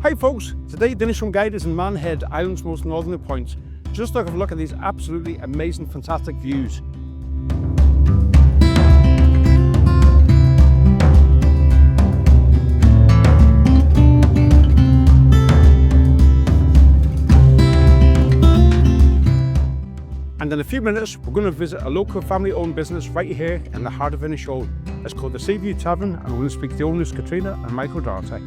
Hi folks, today the Inishowen guide is in Malin Head, Ireland's most northerly point. Just to have a look at these absolutely amazing, fantastic views. And in a few minutes, we're going to visit a local family-owned business right here in the heart of Inishowen. It's called the Seaview Tavern, and we're going to speak to the owners, Catriona and Michael Doherty.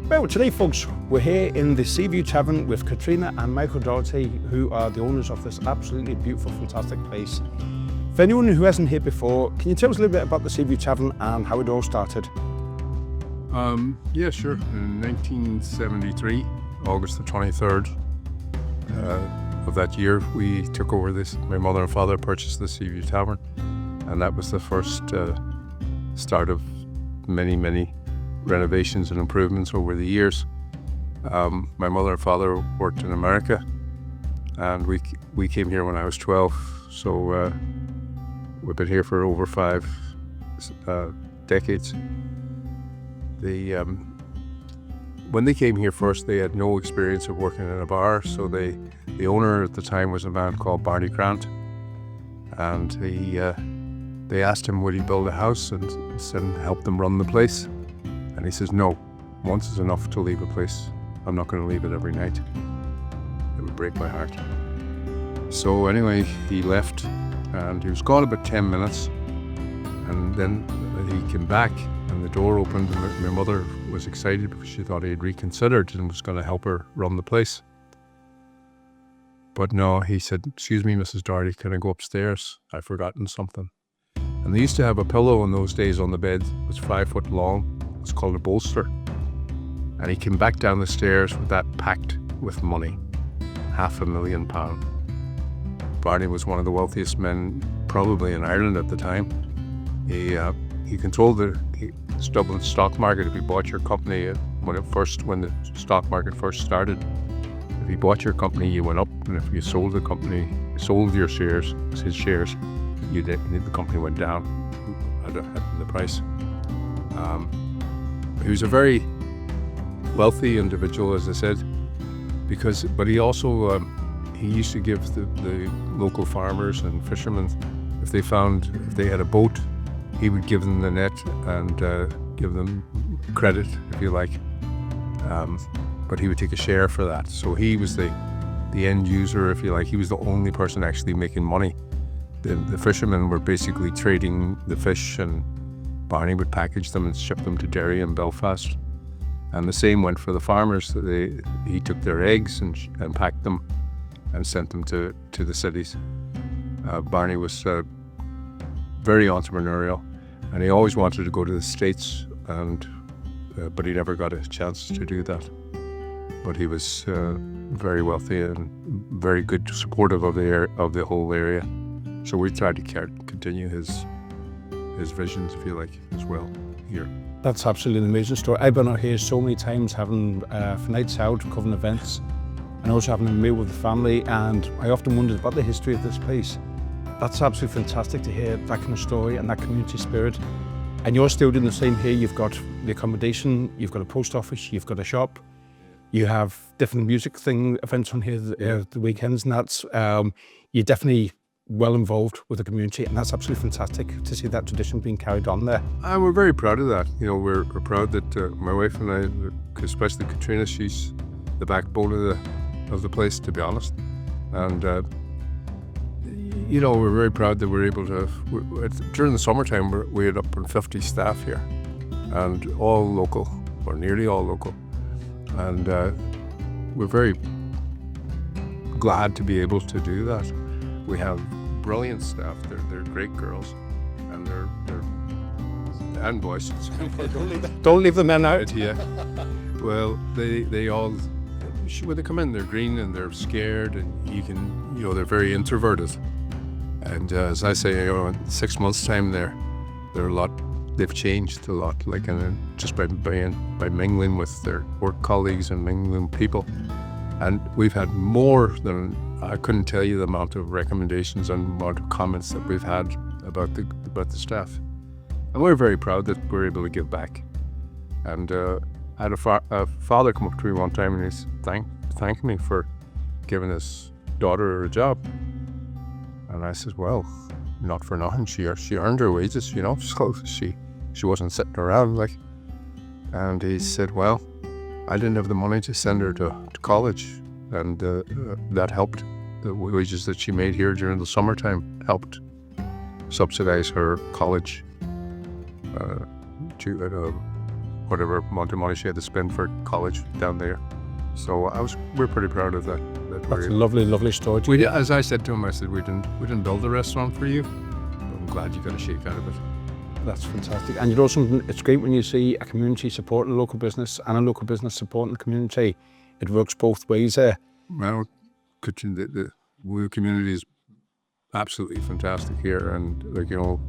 Well, today folks, we're here in the Seaview Tavern with Catriona and Michael Doherty, who are the owners of this absolutely beautiful, fantastic place. For anyone who hasn't here before, can you tell us a little bit about the Seaview Tavern and how it all started? Yeah, sure. In 1973, August the 23rd of that year, we took over this. My mother and father purchased the Seaview Tavern, and that was the first start of many renovations and improvements over the years. My mother and father worked in America, and we came here when I was 12, so we've been here for over 5 decades. When they came here first, they had no experience of working in a bar, so the owner at the time was a man called Barney Grant, and they asked him would he build a house and help them run the place, and he says no, once is enough to leave a place. I'm not going to leave it every night. It would break my heart. So anyway, he left, and he was gone about 10 minutes, and then he came back. And the door opened, and my mother was excited because she thought he had reconsidered and was going to help her run the place. But no, he said, "Excuse me, Mrs. Doherty, can I go upstairs? I've forgotten something." And they used to have a pillow in those days on the bed. It was 5 foot long. It was called a bolster. And he came back down the stairs with that packed with money, £500,000. Barney was one of the wealthiest men probably in Ireland at the time. He controlled the Dublin stock market. If he bought your company when the stock market first started, if he bought your company, you went up, and if you sold the company, sold your shares, his shares, the company went down at the price. He was a very wealthy individual, as I said, but he also he used to give the local farmers and fishermen, if they had a boat, he would give them the net and give them credit, if you like. But he would take a share for that. So he was the end user, if you like. He was the only person actually making money. The fishermen were basically trading the fish, and Barney would package them and ship them to Derry and Belfast. And the same went for the farmers. He took their eggs and packed them and sent them to the cities. Barney was very entrepreneurial, and he always wanted to go to the States, but he never got a chance to do that. But he was very wealthy and very good, supportive of the whole area. So we tried to continue his visions, if you like, as well here. That's absolutely an amazing story. I've been out here so many times having nights out, covering events, and also having a meal with the family, and I often wondered about the history of this place. That's absolutely fantastic to hear that kind of story and that community spirit. And you're still doing the same here. You've got the accommodation, you've got a post office, you've got a shop, you have different music events on here the weekends, and that's you're definitely well involved with the community, and that's absolutely fantastic to see that tradition being carried on there. And we're very proud of that. You know, we're proud that my wife and I, especially Catriona, she's the backbone of the place, to be honest. And you know, we're very proud that we're able to, during the summertime, we had up to 50 staff here, and all local, or nearly all local. And we're very glad to be able to do that. We have brilliant staff. They're great girls, and and boys. Don't leave the men out. Yeah. Well, they all, when they come in, they're green and they're scared, and they're very introverted. And as I say, in 6 months' time, they've changed a lot. Like, and just by mingling with their work colleagues and mingling with people, and we've had more than I couldn't tell you the amount of recommendations and amount of comments that we've had about the staff. And we're very proud that we're able to give back. And I had a father come up to me one time and he thanked me for giving his daughter a job. And I said, well, not for nothing. She earned her wages, you know, so she wasn't sitting around like. And he said, well, I didn't have the money to send her to college, and that helped. The wages that she made here during the summertime helped subsidize her college, to whatever amount of money she had to spend for college down there. So we're pretty proud of that. That's a lovely, lovely story. As I said to him, I said, we didn't build the restaurant for you, but I'm glad you got a shake out of it. That's fantastic. And you know something, it's great when you see a community supporting a local business and a local business supporting the community. It works both ways there. Well, the community is absolutely fantastic here, and like, you know,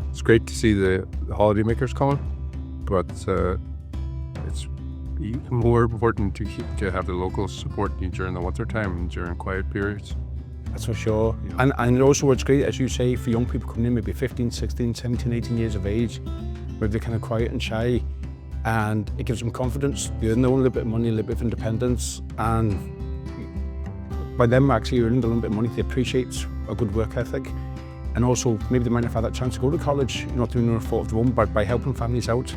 it's great to see the holiday makers coming, but it's even more important to have the locals support you during the winter time and during quiet periods. That's for sure. Yeah. And also what's great, as you say, for young people coming in, maybe 15, 16, 17, 18 years of age, where they're kind of quiet and shy, and it gives them confidence. They earn their own little bit of money, a little bit of independence, and by them actually earning a little bit of money, they appreciate a good work ethic. And also, maybe they might have had that chance to go to college, not doing no fault of their own, but by helping families out.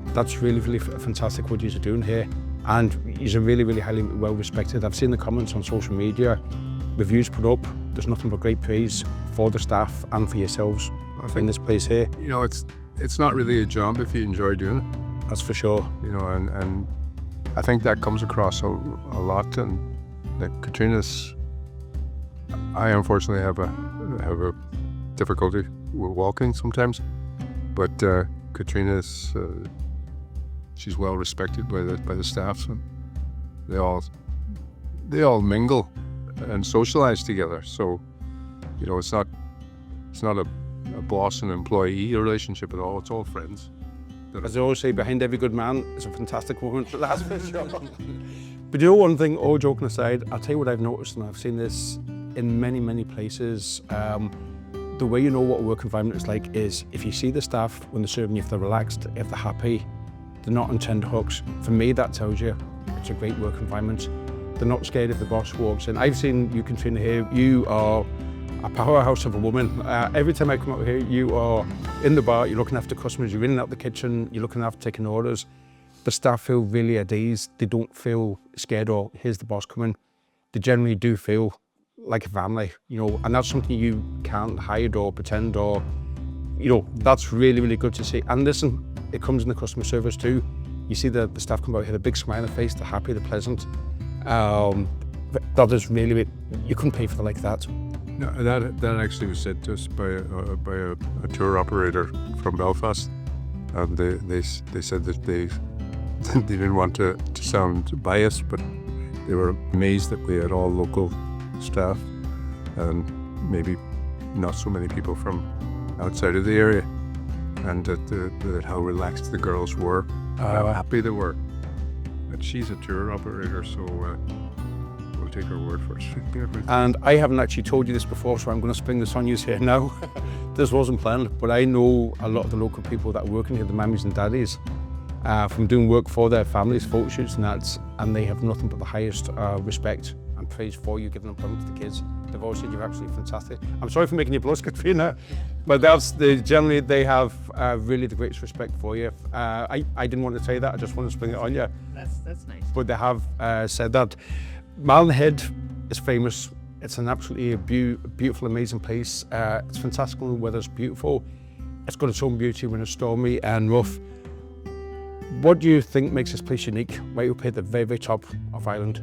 That's really, really fantastic what you're doing here. And he's really, really highly well respected. I've seen the comments on social media, reviews put up. There's nothing but great praise for the staff and for yourselves in this place here. You know, it's not really a job if you enjoy doing it. That's for sure. You know, and I think that comes across a lot. And that Catriona's, I unfortunately have a difficulty with walking sometimes, but Catriona's, she's well respected by the staff, and they all mingle and socialize together. So, you know, it's not a boss and employee relationship at all. It's all friends. As I always say, behind every good man is a fantastic woman. That's for sure. But you know, one thing, all joking aside, I'll tell you what I've noticed, and I've seen this in many, many places. The way you know what a work environment is like is if you see the staff when they're serving you, if they're relaxed, if they're happy, they're not on tenterhooks. For me, that tells you it's a great work environment. They're not scared if the boss walks in. I've seen you, Catriona, here. You are a powerhouse of a woman. Every time I come out here, you are in the bar, you're looking after customers, you're in and out the kitchen, you're looking after taking orders. The staff feel really at ease. They don't feel scared or here's the boss coming. They generally do feel like a family, you know, and that's something you can't hide or pretend or, you know, that's really, really good to see. And listen, it comes in the customer service too. You see the staff come out here, a big smile on their face, they're happy, they're pleasant. That is really, you couldn't pay for it like that. No, that actually was said to us by a tour operator from Belfast, and they said that they didn't want to sound biased, but they were amazed that we had all local staff and maybe not so many people from outside of the area, and that how relaxed the girls were, how happy they were. And she's a tour operator, so we'll take her word for it. And I haven't actually told you this before, so I'm going to spring this on you here now. This wasn't planned, but I know a lot of the local people that are working here, the mummies and daddies, from doing work for their families, photo shoots and that, and they have nothing but the highest respect and praise for you, giving employment to the kids. They've always said you're absolutely fantastic. I'm sorry for making you blush, Catriona, but generally they have really the greatest respect for you. I didn't want to say that, I just wanted to spring it on you. That's nice. But they have said that. Malin Head is famous. It's an absolutely beautiful, amazing place. It's fantastic when the weather's beautiful. It's got its own beauty when it's stormy and rough. What do you think makes this place unique, right up here at the very, very top of Ireland?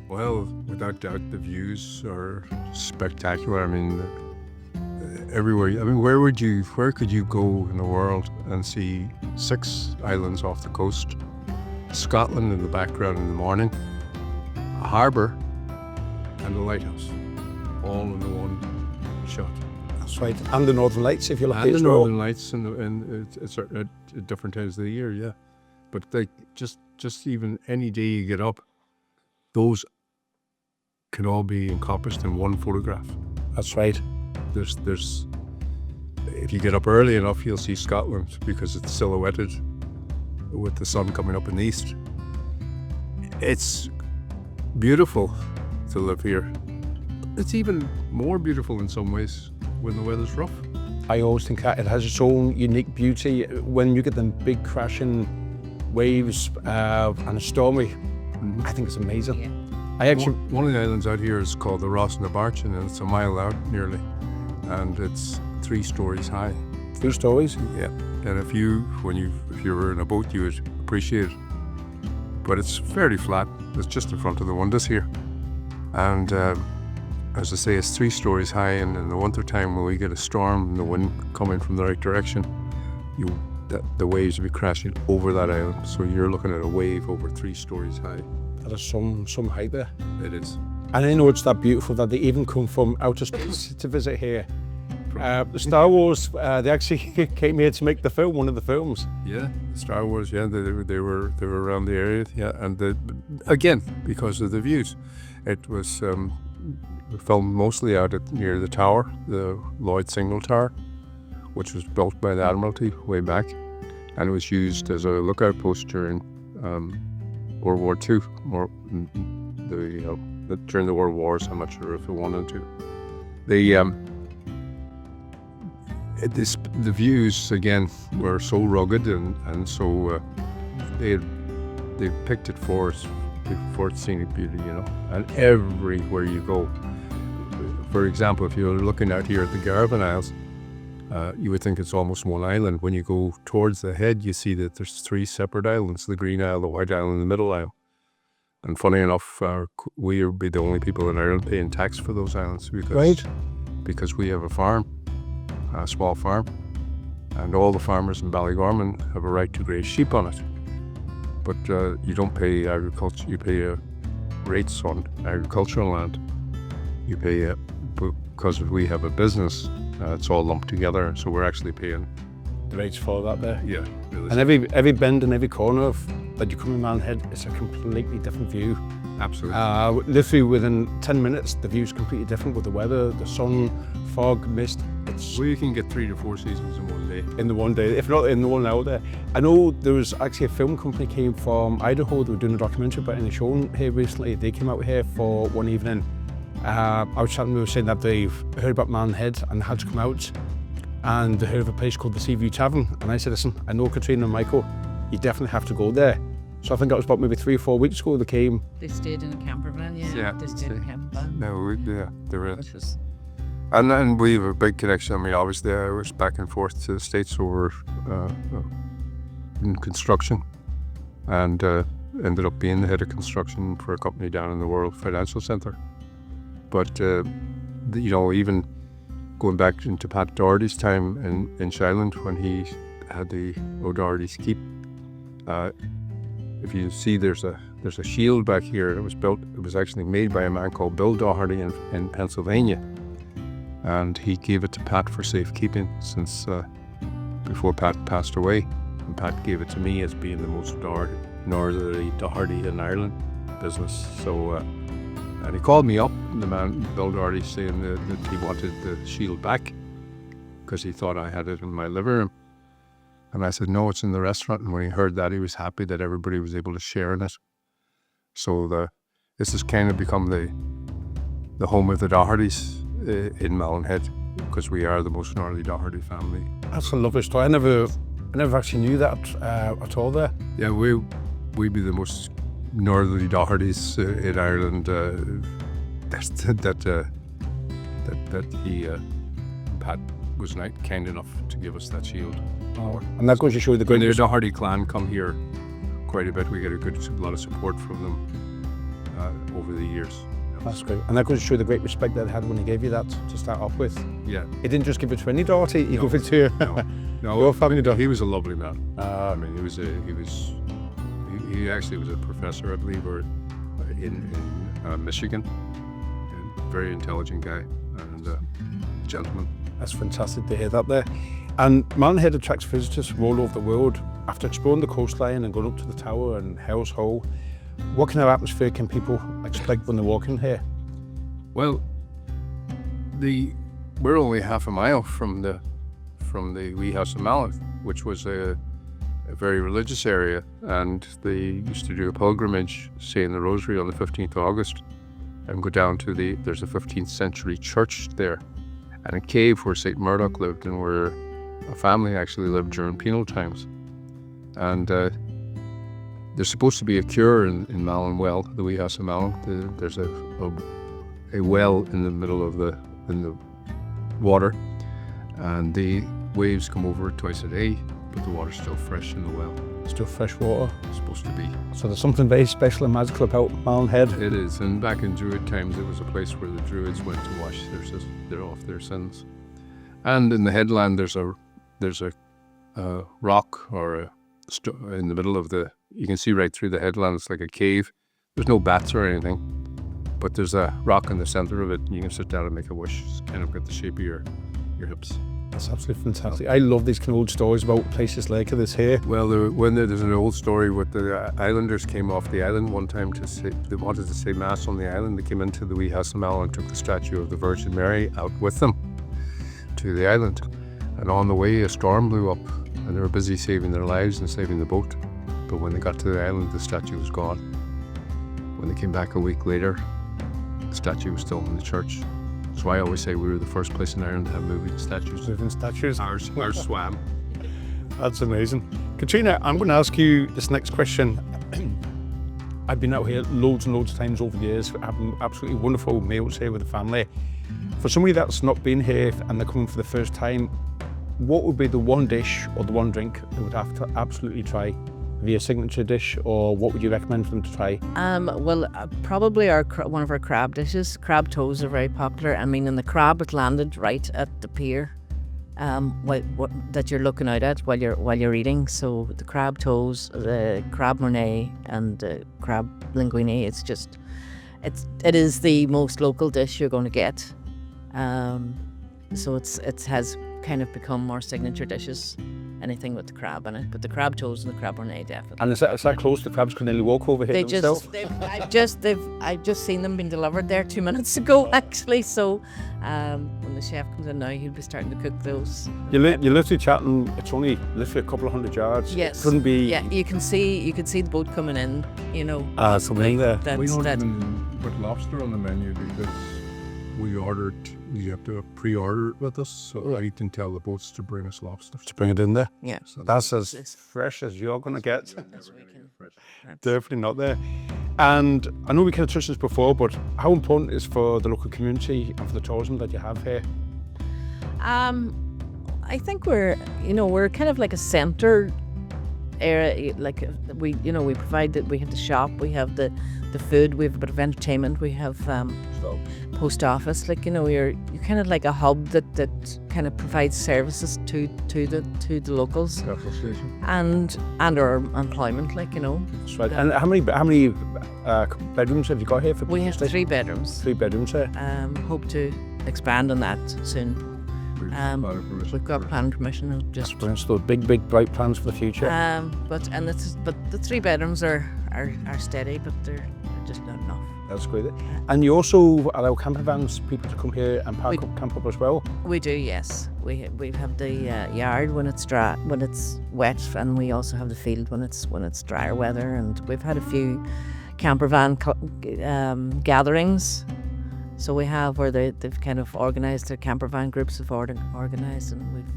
Well, without doubt, the views are spectacular. I mean, everywhere. I mean, where could you go in the world and see 6 islands off the coast, Scotland in the background in the morning, a harbour, and a lighthouse, all in the one shot. That's right, and the Northern Lights, if you're lucky. And as the well. Northern Lights, and it's at different times of the year, yeah. But like just even any day you get up, those can all be encompassed in one photograph. That's right. There's if you get up early enough, you'll see Scotland because it's silhouetted with the sun coming up in the east. It's beautiful to live here. It's even more beautiful in some ways when the weather's rough. I always think that it has its own unique beauty when you get them big crashing waves and it's stormy. I think it's amazing. Yeah. I actually One of the islands out here is called the Ross na Barchin, and it's a mile out nearly, and it's 3 stories high. 3 stories. Yeah, and if you were in a boat, you would appreciate it. But it's fairly flat. It's just in front of the windows here, and as I say, it's 3 stories high. And in the winter time, when we get a storm and the wind coming from the right direction, the waves will be crashing over that island. So you're looking at a wave over 3 stories high. That is some height there. It is. And I know it's that beautiful that they even come from outer space to visit here. The Star Wars, they actually came here to make the film, one of the films. Yeah, Star Wars. Yeah, they were around the area. Yeah, and again because of the views, it was filmed mostly out near the tower, the Lloyd Signal Tower, which was built by the Admiralty way back, and it was used as a lookout post during World War II, or during the World Wars. I'm not sure if it wanted to. The views again were so rugged and so they picked it for its scenic beauty, and everywhere you go. For example, if you're looking out here at the Garvan Isles, you would think it's almost one island. When you go towards the head, you see that there's 3 separate islands: the Green Isle, the White Isle, and the Middle Isle. And funny enough, we would be the only people in Ireland paying tax for those islands because we have a farm, a small farm, and all the farmers in Ballygorman have a right to graze sheep on it. But you don't pay agriculture; you pay rates on agricultural land. You pay because we have a business. It's all lumped together, so we're actually paying The rates for that there. Yeah, really. And every bend and every corner that you come in Malin Head, it's a completely different view. Absolutely. Literally within 10 minutes, the view's completely different with the weather, the sun, fog, mist. Well, you can get 3 to 4 seasons in one day. In the one day, if not in the 1 hour there. I know there was actually a film company came from Idaho. They were doing a documentary about Inishowen here recently. They came out here for one evening. I was chatting, we were saying that they've heard about Malin Head and had to come out, and they heard of a place called the Seaview Tavern. And I said, listen, I know Catriona and Michael, you definitely have to go there. So I think that was about maybe 3 or 4 weeks ago they came. They stayed in a camper van, They stayed in a camper van. No, they were. And then we have a big connection. I mean, obviously I was back and forth to the States over in construction, and ended up being the head of construction for a company down in the World Financial Centre. But, even going back into Pat Doherty's time in Shireland when he had the O'Doherty's Keep, if you see there's a shield back here. It was actually made by a man called Bill Doherty in Pennsylvania. And he gave it to Pat for safekeeping since before Pat passed away. And Pat gave it to me as being the most Northerly Doherty in Ireland business. So, and he called me up, the man, Bill Doherty, saying that he wanted the shield back because he thought I had it in my living room. And I said, no, it's in the restaurant. And when he heard that, he was happy that everybody was able to share in it. So this has kind of become the home of the Dohertys in Malin Head, because we are the most Northerly Doherty family. That's a lovely story. I never actually knew that at all there. Yeah, we'd be the most Northerly Dohertys in Ireland. Pat was kind enough to give us that shield. Oh, and that goes to show the When great. the Doherty clan come here quite a bit, we get a lot of support from them over the years. That's great. And that goes to show the great respect that he had when he gave you that to start off with. Yeah. He didn't just give it to any Doherty, he gave it to No, your family Doherty. He was a lovely man. I mean, he actually was a professor, I believe, or in Michigan. A very intelligent guy and a gentleman. That's fantastic to hear that there. And Malin Head attracts visitors from all over the world. After exploring the coastline and going up to the tower and Hell's Hole, what kind of atmosphere can people expect when they walk in here? Well, we're only half a mile from from the wee house of Malin, which was a very religious area, and they used to do a pilgrimage, saying the Rosary on the 15th of August, and go down to there's a 15th century church there, and a cave where St. Murdoch lived, and where a family actually lived during penal times. And there's supposed to be a cure in Malin Well, the wee house of Malin. There's a well in the middle of the water, and the waves come over it twice a day, but the water's still fresh in the well. Still fresh water. It's supposed to be. So there's something very special and magical about Malin Head. It is, and back in Druid times, it was a place where the Druids went to wash off their sins. And in the headland, there's a rock or in the middle of you can see right through the headland. It's like a cave. There's no bats or anything, but there's a rock in the center of it, and you can sit down and make a wish. It's kind of got the shape of your hips. That's absolutely fantastic. I love these kind of old stories about places like this here. Well, there's an old story with the islanders came off the island one time they wanted to say mass on the island. They came into the wee house of Malin and took the statue of the Virgin Mary out with them to the island. And on the way, a storm blew up, and they were busy saving their lives and saving the boat. But when they got to the island, the statue was gone. When they came back a week later, the statue was still in the church. So I always say we were the first place in Ireland to have moving statues. Moving statues. Ours swam. That's amazing. Katrina, I'm going to ask you this next question. I've been out here loads and loads of times over the years, having absolutely wonderful meals here with the family. For somebody that's not been here and they're coming for the first time, what would be the one dish or the one drink they would have to absolutely try? Your signature dish, or what would you recommend for them to try? Probably one of our crab dishes. Crab toes are very popular. I mean, and the crab is landed right at the pier that you're looking out at while you're eating. So the crab toes, the crab mornay, and the crab linguine. It is the most local dish you're going to get. So it has kind of become more signature dishes. Anything with the crab in it, but the crab toes and the crab mornay definitely. And is that close? The crabs can nearly walk over here themselves? I've just seen them being delivered there 2 minutes ago, actually. So when the chef comes in now, he'll be starting to cook those. You're literally chatting. It's only literally a couple of 100 yards. Yes. It couldn't be. Yeah, you can see the boat coming in. You know. Something there. We don't even put lobster on the menu because you have to pre-order it with us, so I can tell the boats to bring us lobster. To bring it in there? Yeah. So that's as fresh as you're going to get. That's Definitely not there. And I know we kind of touched this before, but how important is for the local community and for the tourism that you have here? I think we're kind of like a centre area. Like we provide that. We have the shop, we have the food, we have a bit of entertainment, we have post office. Like you're kind of like a hub that kind of provides services to the locals. Petrol station. And our employment. That's right. And how many bedrooms have you got here for? We have 3 bedrooms. 3 bedrooms here. Hope to expand on that soon. We've got planning permission. Just Brilliant. So big bright plans for the future. but the 3 bedrooms are steady, but they're just not enough. That's great. And you also allow camper vans, people to come here and camp up as well? We do, yes. We have the yard when it's dry, when it's wet, and we also have the field when it's drier weather. And we've had a few camper van gatherings. So we have where they've kind of organised, their camper van groups have organised, and we've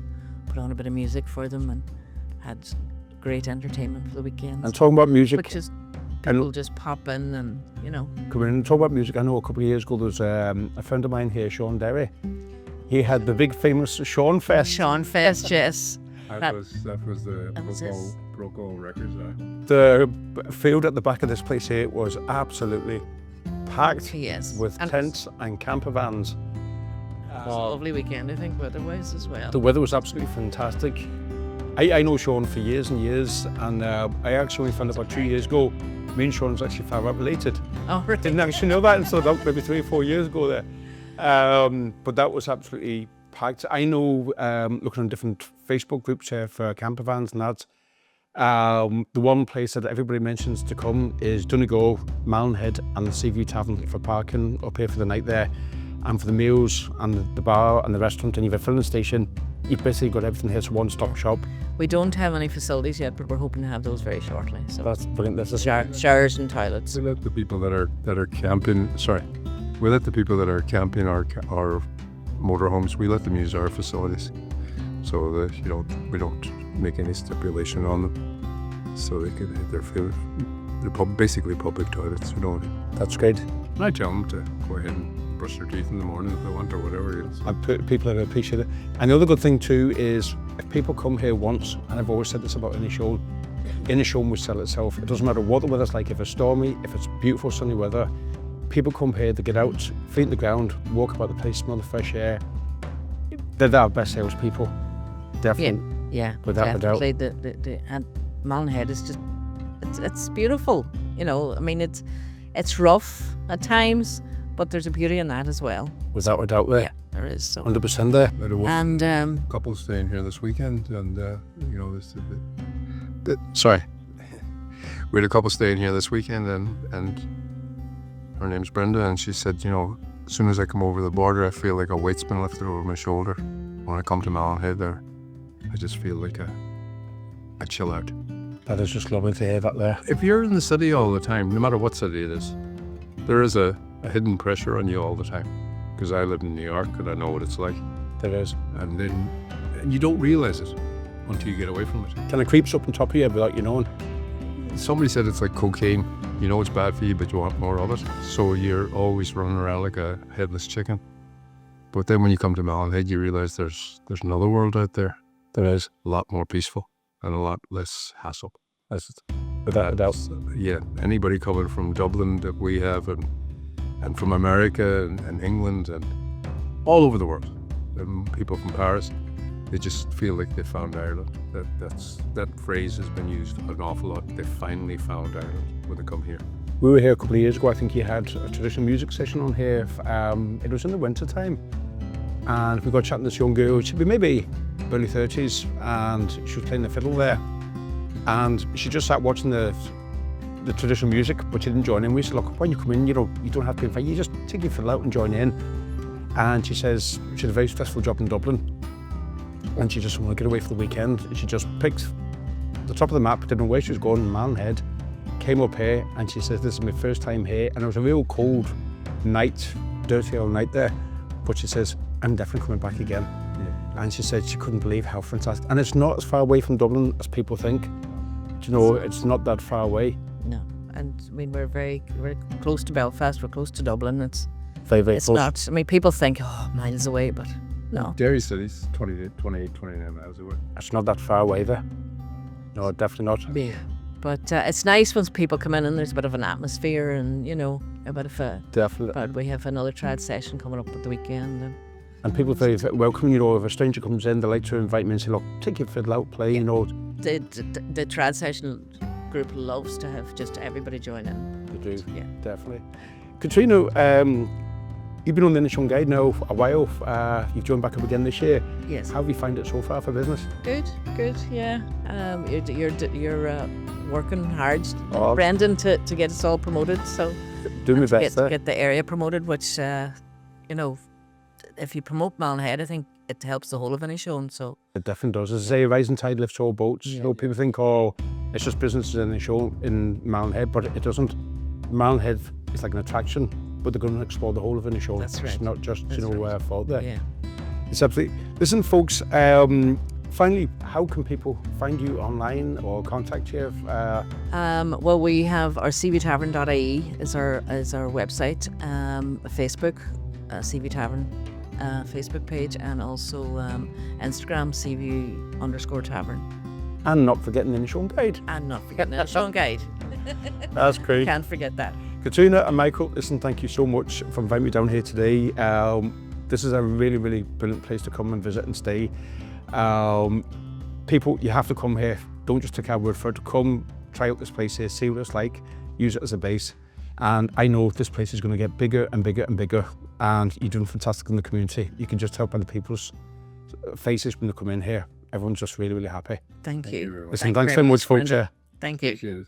put on a bit of music for them and had great entertainment for the weekends. And talking about music, which is people just pop in and come in and talk about music. I know a couple of years ago there was a friend of mine here, Sean Derry. He had the big famous Sean Fest. Sean Fest, yes. That was the Broco Records. The field at the back of this place here was absolutely packed with tents and camper vans. It was a lovely weekend, I think, weather-wise as well. The weather was absolutely fantastic. I know Sean for years and years, and I actually found out about 2 years ago, me and Sean's actually far out related. Oh, really? Didn't actually know that until about maybe 3 or 4 years ago there. But that was absolutely packed. I know, looking on different Facebook groups here for camper vans and that, the one place that everybody mentions to come is Donegal, Malin Head and the Seaview Tavern for parking up here for the night there, and for the meals and the bar and the restaurant, and you have a filling station you've basically got everything here. It's a one-stop shop. We don't have any facilities yet, but we're hoping to have those very shortly. So That's brilliant. That's showers and toilets. We let the people that are camping. Sorry, we let the people that are camping our motorhomes. We let them use our facilities, so that we don't make any stipulation on them, so they can they're basically public toilets. That's great. And I tell them to go ahead and brush their teeth in the morning if they want or whatever. People that appreciate it. And the other good thing too is if people come here once, and I've always said this about Inishowen will sell itself. It doesn't matter what the weather's like, if it's stormy, if it's beautiful sunny weather, people come here, they get out, feet in the ground, walk about the place, smell the fresh air. They're our best salespeople. Definitely. Yeah, without a doubt. The and Malin Head is just, it's beautiful. I mean, it's rough at times, but there's a beauty in that as well. Without a doubt there. Yeah, there is. So. 100% there. And couple staying here this weekend, and sorry, we had a couple staying here this weekend, and her name's Brenda, and she said, as soon as I come over the border, I feel like a weight's been lifted over my shoulder. When I come to Malin Head there, I just feel like I chill out. That is just lovely to hear that there. If you're in the city all the time, no matter what city it is, there is a hidden pressure on you all the time. Because I live in New York and I know what it's like. There is. And you don't realise it until you get away from it. Kind of creeps up on top of you without you knowing. Somebody said it's like cocaine. You know it's bad for you, but you want more of it. So you're always running around like a headless chicken. But then when you come to Malin Head, you realise there's another world out there. There is. A lot more peaceful and a lot less hassle. Without a doubt. Yeah, anybody coming from Dublin that we have, and from America and England and all over the world, and people from Paris, they just feel like they found Ireland. That phrase has been used an awful lot. They finally found Ireland when they come here. We were here a couple of years ago. I think you had a traditional music session on here. It was in the winter time, and we got chatting to this young girl. She'd be maybe early 30s, and she was playing the fiddle there. And she just sat watching the traditional music, but she didn't join in. We said, look, when you come in, you don't have to invite. You just take your fiddle out and join in. And she says she had a very stressful job in Dublin, and she just wanted to get away for the weekend. She just picked the top of the map, didn't know where she was going, in Malin Head, came up here, and she says, this is my first time here. And it was a real cold night, dirty old night there. But she says, I'm definitely coming back again. Yeah. And she said she couldn't believe how fantastic. And it's not as far away from Dublin as people think. It's not that far away. No, and I mean, we're very close to Belfast, we're close to Dublin. It's very, very it's close. Not, I mean, people think, miles away, but no. Derry City's 28, 29 miles away. It's not that far away there. No, definitely not. Yeah. But it's nice when people come in and there's a bit of an atmosphere and, a bit of a... Definitely. But we have another trad session coming up at the weekend. And people are very welcoming, if a stranger comes in, they like to invite me and say, look, take your fiddle out, play, The trad session group loves to have just everybody join in. They do, yeah. Definitely. Catriona, you've been on the Inishowen Guide now for a while. You've joined back up again this year. Yes. How have you found it so far for business? Good, yeah. You're working hard, Brendan, to get us all promoted. So doing my best to get the area promoted, which if you promote Malin Head, I think it helps the whole of Inishowen. So it definitely does. As I say, a rising tide lifts all boats. Yeah. People think, it's just businesses in Inishowen in Malin Head, but it doesn't. Malin Head is like an attraction, but they're going to explore the whole of Inishowen. That's right. It's not just right. fault there. Yeah. It's absolutely. Listen, folks. Finally, how can people find you online or contact you? Well, we have our seaviewtavern.ie is our website, Facebook, Seaview Tavern Facebook page, and also Instagram, Seaview_Tavern. And not forgetting the Inishowen Guide. And not forgetting the Inishowen Guide. That's great. Can't forget that. Catriona and Michael, listen, thank you so much for inviting me down here today. This is a really, really brilliant place to come and visit and stay. People, you have to come here. Don't just take our word for it. Come, try out this place here, see what it's like, use it as a base. And I know this place is going to get bigger and bigger and bigger, and you're doing fantastic in the community. You can just tell by the people's faces when they come in here. Everyone's just really, really happy. Thank you. Listen, thanks so much, folks. Thank you. Appreciate it.